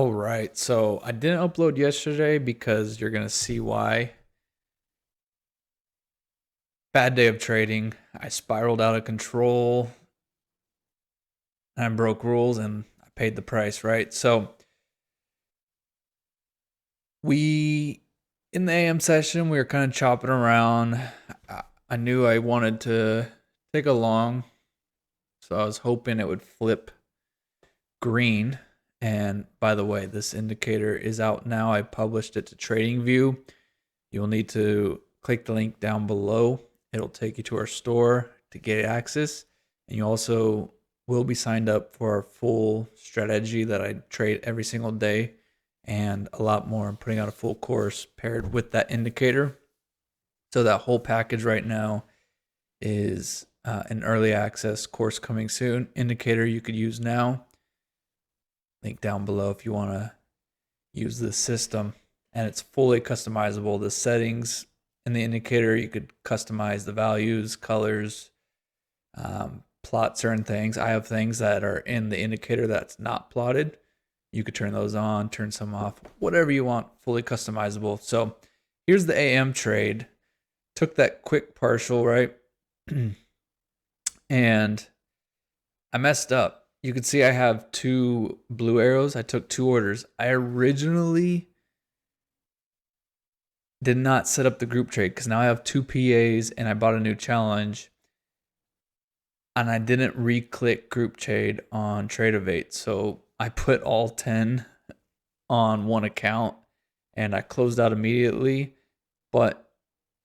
All right, so I didn't upload yesterday because you're gonna see why. Bad day of trading. I spiraled out of control. I broke rules and I paid the price, right? So we in the AM session we were kind of chopping around. I knew I wanted to take a long, so I was hoping it would flip green. And by the way, this indicator is out now. I published it to TradingView. You'll need to click the link down below. It'll take you to our store to get access. And you also will be signed up for our full strategy that I trade every single day and a lot more. I'm putting out a full course paired with that indicator. So that whole package right now is an early access course coming soon. Indicator you could use now. Link down below if you want to use this system, and it's fully customizable. The settings in the indicator, you could customize the values, colors, plot certain things. I have things that are in the indicator that's not plotted. You could turn those on, turn some off, whatever you want, fully customizable. So here's the AM trade. Took that quick partial, right? And I messed up. You can see I have two blue arrows. I took two orders. I originally did not set up the group trade because now I have two PAs and I bought a new challenge. And I didn't re-click group trade on Tradeovate. So I put all 10 on one account and I closed out immediately, but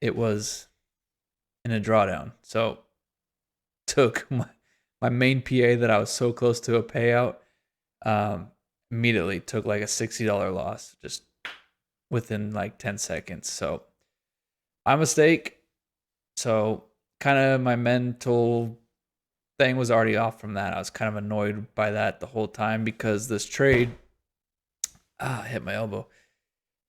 it was in a drawdown. So took my main PA that I was so close to a payout, immediately took like a $60 loss just within like 10 seconds. So my mistake. So kind of my mental thing was already off from that. I was kind of annoyed by that the whole time because this trade, I hit my elbow.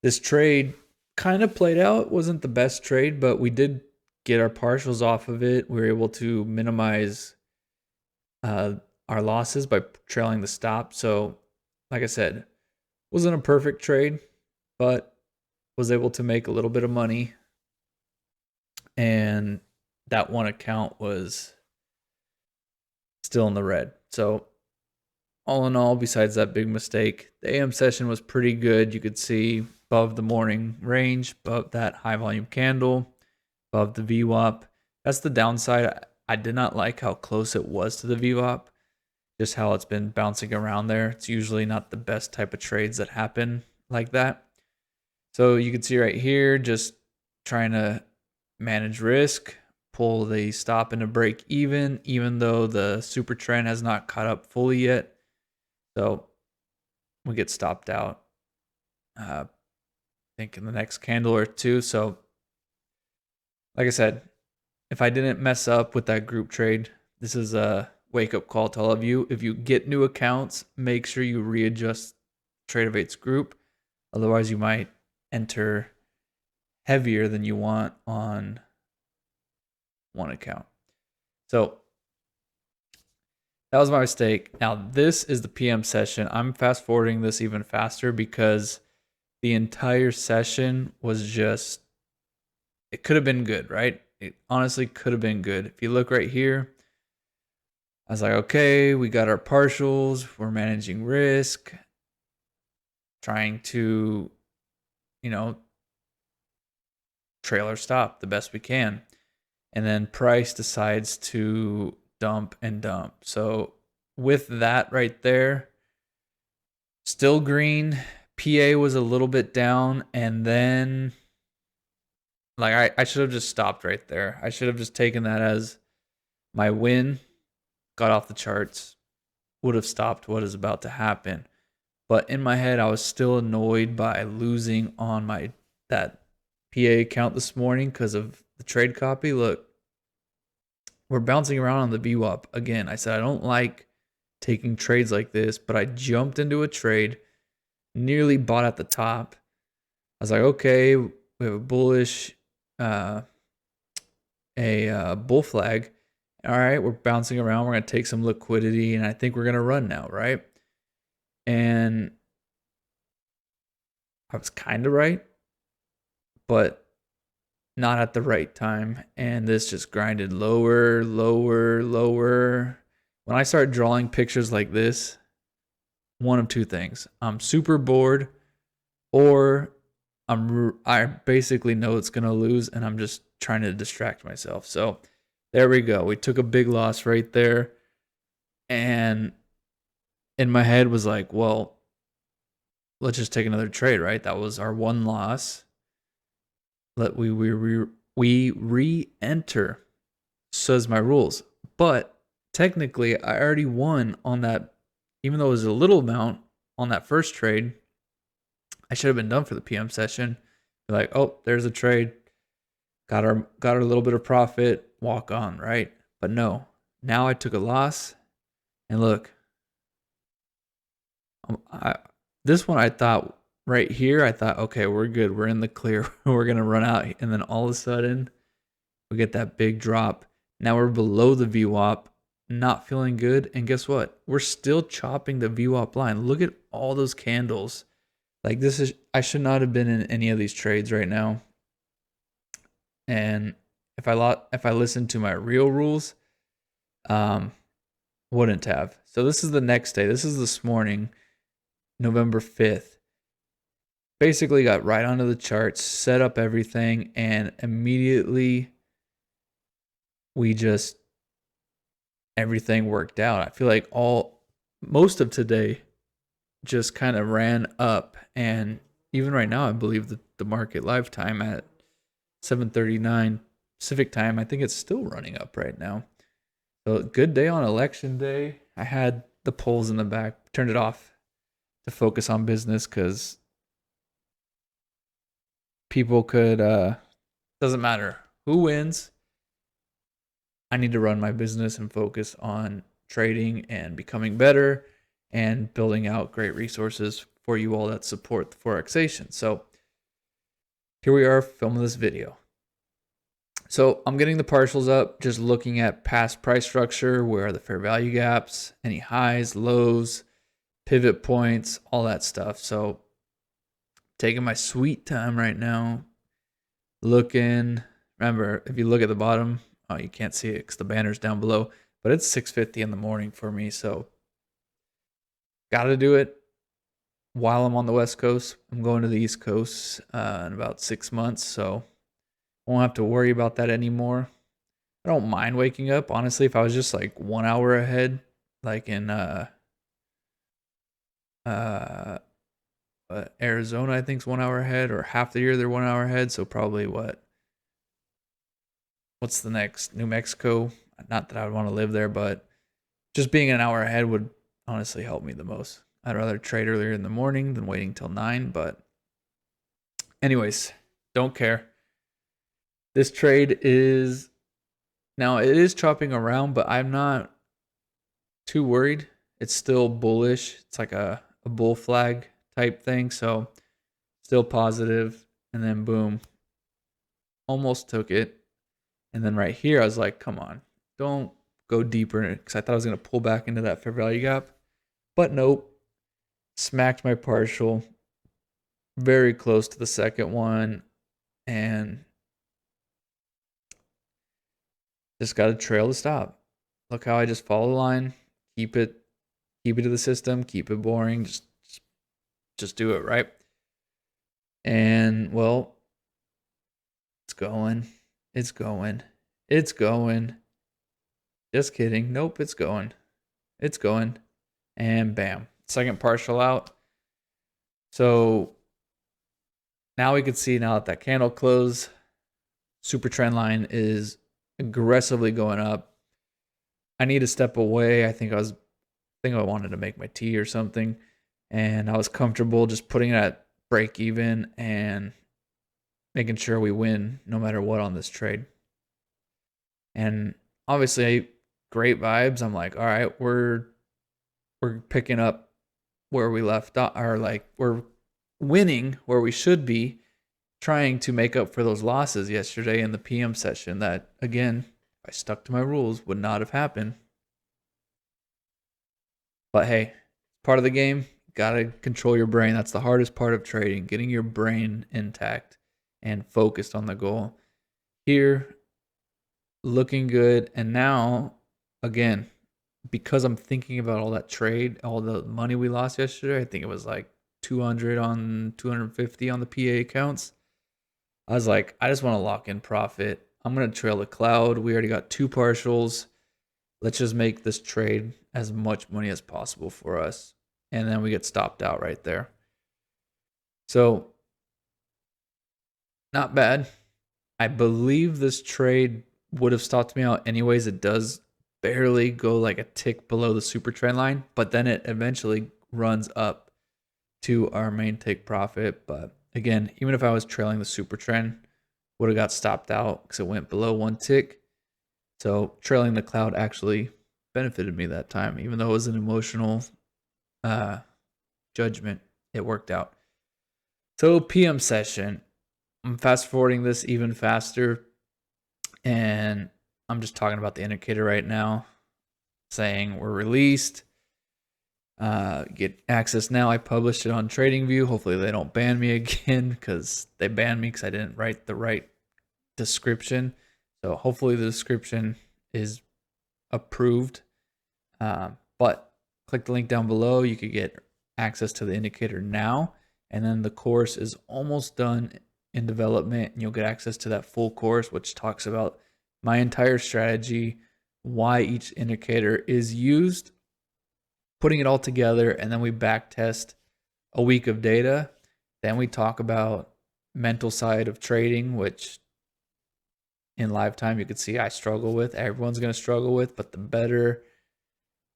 This trade kind of played out. It wasn't the best trade, but we did get our partials off of it. We were able to minimize our losses by trailing the stop. So, like I said, wasn't a perfect trade, but was able to make a little bit of money. And that one account was still in the red. So, all in all, besides that big mistake, the AM session was pretty good. You could see above the morning range, above that high volume candle, above the VWAP. That's the downside. I did not like how close it was to the VWAP, just how it's been bouncing around there. It's usually not the best type of trades that happen like that. So you can see right here, just trying to manage risk, pull the stop into break even though the super trend has not caught up fully yet. So we get stopped out, I think in the next candle or two. So like I said, if I didn't mess up with that group trade, this is a wake up call to all of you. If you get new accounts, make sure you readjust Tradeovate's group. Otherwise, you might enter heavier than you want on one account. So that was my mistake. Now, this is the PM session. I'm fast forwarding this even faster because the entire session was just, it could have been good, right? It honestly could have been good. If you look right here, I was like, okay, we got our partials. We're managing risk, trying to, trailer stop the best we can. And then price decides to dump and dump. So with that right there, still green. PA was a little bit down, and then like I should have just stopped right there. I should have just taken that as my win, got off the charts, would have stopped what is about to happen. But in my head, I was still annoyed by losing on that PA account this morning because of the trade copy. Look, we're bouncing around on the VWAP again. I said I don't like taking trades like this, but I jumped into a trade, nearly bought at the top. I was like, okay, we have a bullish, a bull flag. All right, we're bouncing around. We're gonna take some liquidity, and I think we're gonna run now, right? And I was kind of right, but not at the right time. And this just grinded lower, lower, lower. When I start drawing pictures like this, one of two things: I'm super bored, or I basically know it's gonna lose, and I'm just trying to distract myself. So there we go. We took a big loss right there, and in my head was like, well, let's just take another trade, right? That was our one loss. We re-enter, says my rules. But technically, I already won on that, even though it was a little amount on that first trade. I should have been done for the PM session. Be like, oh, there's a trade. Got our little bit of profit. Walk on, right? But no. Now I took a loss, and look, this one I thought right here. I thought, okay, we're good. We're in the clear. We're gonna run out, and then all of a sudden, we get that big drop. Now we're below the VWAP, not feeling good. And guess what? We're still chopping the VWAP line. Look at all those candles. Like this is, I should not have been in any of these trades right now. And if I listened to my real rules, wouldn't have. So this is the next day. This is this morning, November 5th. Basically got right onto the charts, set up everything, and immediately everything worked out. I feel like most of today just kind of ran up, and even right now I believe that the market live time at 7:39 Pacific time, I think it's still running up right now. So good day on election day. I had the polls in the back, turned it off to focus on business because people could doesn't matter who wins. I need to run my business and focus on trading and becoming better and building out great resources for you all that support the Forexation. So here we are filming this video. So I'm getting the partials up, just looking at past price structure, where are the fair value gaps, any highs, lows, pivot points, all that stuff. So taking my sweet time right now, looking. Remember, if you look at the bottom, oh, you can't see it because the banner's down below, but it's 6:50 in the morning for me, so got to do it while I'm on the West Coast. I'm going to the East Coast in about 6 months, so I won't have to worry about that anymore. I don't mind waking up. Honestly, if I was just like 1 hour ahead, like in Arizona, I think is 1 hour ahead, or half the year they're 1 hour ahead, so probably what's the next? New Mexico. Not that I would want to live there, but just being an hour ahead would honestly help me the most. I'd rather trade earlier in the morning than waiting till 9, but anyways, don't care. This trade is, now it is chopping around, but I'm not too worried. It's still bullish. It's like a bull flag type thing, so still positive. And then boom, almost took it. And then right here, I was like, come on, don't go deeper in it, because I thought I was going to pull back into that fair value gap. But nope. Smacked my partial. Very close to the second one. And just got to trail the stop. Look how I just follow the line. Keep it to the system. Keep it boring. Just do it, right? And, well, it's going. It's going. It's going. Just kidding. Nope, it's going. It's going. And bam. Second partial out. So now we can see, now that candle closed, super trend line is aggressively going up. I need to step away. I think I wanted to make my tea or something, and I was comfortable just putting it at break even and making sure we win no matter what on this trade. And obviously, great vibes. I'm like, all right, we're picking up where we left off, or like we're winning where we should be, trying to make up for those losses yesterday in the PM session that, again, if I stuck to my rules, would not have happened. But hey, part of the game. Gotta control your brain. That's the hardest part of trading, getting your brain intact and focused on the goal. Here, looking good. And now, again, because I'm thinking about all that trade, all the money we lost yesterday, I think it was like 200 on 250 on the PA accounts. I was like, I just want to lock in profit. I'm going to trail the cloud. We already got 2 partials. Let's just make this trade as much money as possible for us. And then we get stopped out right there. So, not bad. I believe this trade would have stopped me out anyways. It does barely go like a tick below the super trend line, but then it eventually runs up to our main take profit. But again, even if I was trailing the super trend, would have got stopped out because it went below 1 tick. So trailing the cloud actually benefited me that time, even though it was an emotional judgment. It worked out. So PM session, I'm fast forwarding this even faster, and I'm just talking about the indicator right now, saying we're released. Get access now. I published it on TradingView. Hopefully they don't ban me again, because they banned me because I didn't write the right description. So hopefully the description is approved. But click the link down below. You could get access to the indicator now, and then the course is almost done in development, and you'll get access to that full course, which talks about my entire strategy, why each indicator is used, putting it all together, and then we back test a week of data. Then we talk about mental side of trading, which in live time you could see I struggle with. Everyone's going to struggle with, but the better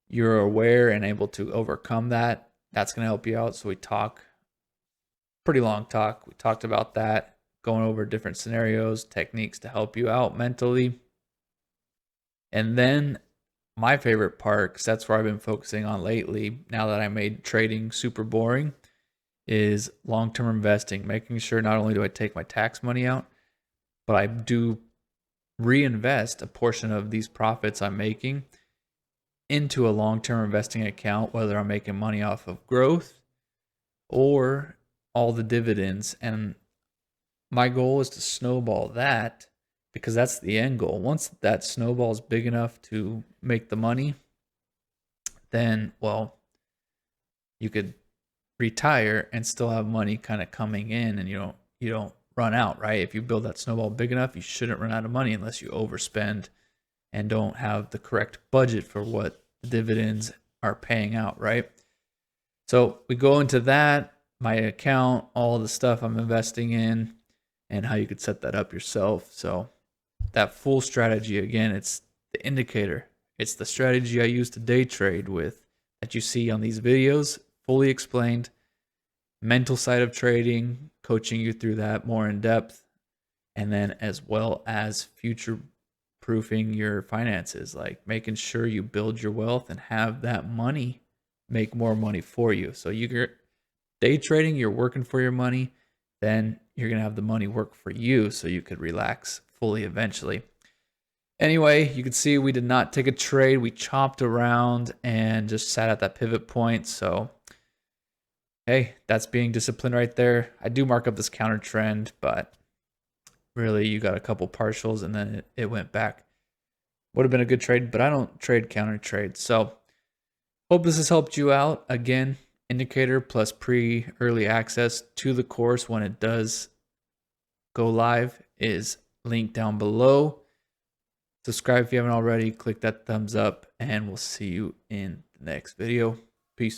you're aware and able to overcome that, that's going to help you out. So we talk, pretty long talk. We talked about that, going over different scenarios, techniques to help you out mentally. And then my favorite part, because that's where I've been focusing on lately, now that I made trading super boring, is long-term investing, making sure not only do I take my tax money out, but I do reinvest a portion of these profits I'm making into a long-term investing account, whether I'm making money off of growth or all the dividends. And my goal is to snowball that, because that's the end goal. Once that snowball is big enough to make the money, then, well, you could retire and still have money kind of coming in, and you don't run out, right? If you build that snowball big enough, you shouldn't run out of money unless you overspend and don't have the correct budget for what the dividends are paying out, right? So we go into that, my account, all the stuff I'm investing in, and how you could set that up yourself. So that full strategy, again, it's the indicator. It's the strategy I use to day trade with that you see on these videos, fully explained. Mental side of trading, coaching you through that more in depth, and then as well as future proofing your finances, like making sure you build your wealth and have that money make more money for you. So you're day trading, you're working for your money, then you're going to have the money work for you so you could relax fully eventually. Anyway, you can see we did not take a trade. We chopped around and just sat at that pivot point. So hey, that's being disciplined right there. I do mark up this counter trend, but really you got a couple partials and then it went back. Would have been a good trade, but I don't trade counter trades. So hope this has helped you out. Again, indicator plus early access to the course when it does go live is linked down below. Subscribe if you haven't already. Click that thumbs up, and we'll see you in the next video. Peace.